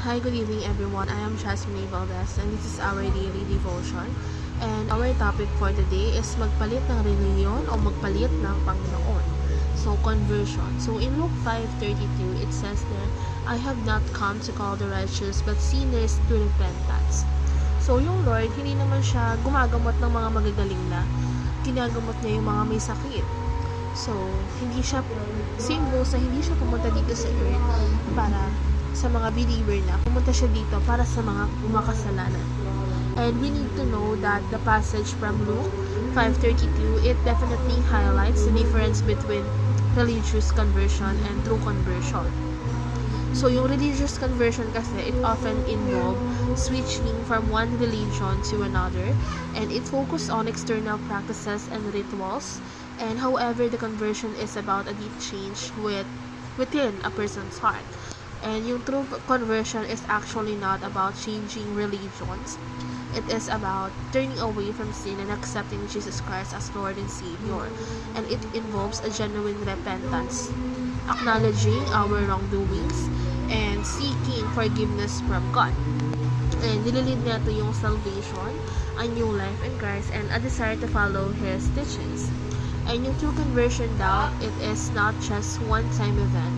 Hi, good evening everyone. I am Jasmine Valdez and this is our daily devotion. And our topic for today is magpalit ng reliyon o magpalit ng Panginoon. So, conversion. So, in Luke 5:32, it says there, I have not come to call the righteous but sinners to repentance. So, yung Lord, hindi naman siya gumagamot ng mga magagaling na. Ginagamot niya yung mga may sakit. So, hindi siya, same goes na hindi siya pumunta dito sa earth para sa mga believer na. Pumunta siya dito para sa mga makasalanan. And we need to know that the passage from Luke 5:32, it definitely highlights the difference between religious conversion and true conversion. So, yung religious conversion kasi, it often involve switching from one religion to another, and it focuses on external practices and rituals. And however, the conversion is about a deep change within a person's heart. And yung true conversion is actually not about changing religions. It is about turning away from sin and accepting Jesus Christ as Lord and Savior. And it involves a genuine repentance, acknowledging our wrongdoings, and seeking forgiveness from God. And nililid nato yung salvation, a new life in Christ, and a desire to follow His teachings. And yung true conversion daw, it is not just one-time event.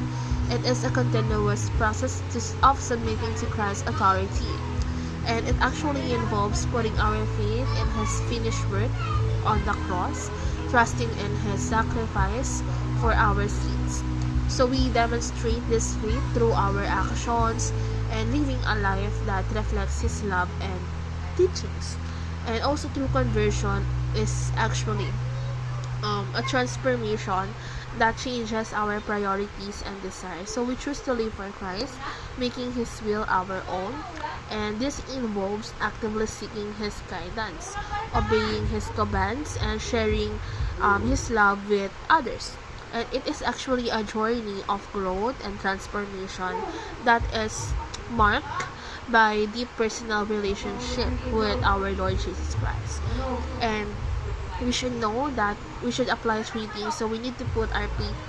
It is a continuous process of submitting to Christ's authority. And it actually involves putting our faith in His finished work on the cross, trusting in His sacrifice for our sins. So we demonstrate this faith through our actions and living a life that reflects His love and teachings. And also true conversion is actually a transformation that changes our priorities and desires. So we choose to live for Christ, making His will our own, and this involves actively seeking His guidance, obeying His commands, and sharing His love with others. And it is actually a journey of growth and transformation that is marked by deep personal relationship with our Lord Jesus Christ. And we should know that we should apply three things. So we need to put our faith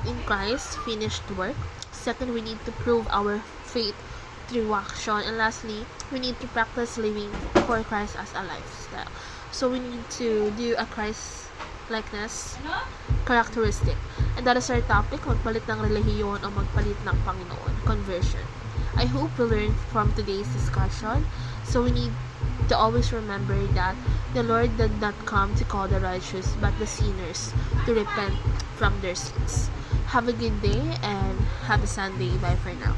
in Christ's finished work. Second, we need to prove our faith through action. And lastly, we need to practice living for Christ as a lifestyle. So we need to do a Christ-likeness characteristic. And that is our topic, magpalit ng relihiyon o magpalit ng Panginoon, conversion. I hope we learned from today's discussion. So we need to always remember that the Lord did not come to call the righteous but the sinners to repent from their sins. Have a good day and happy Sunday. Bye for now.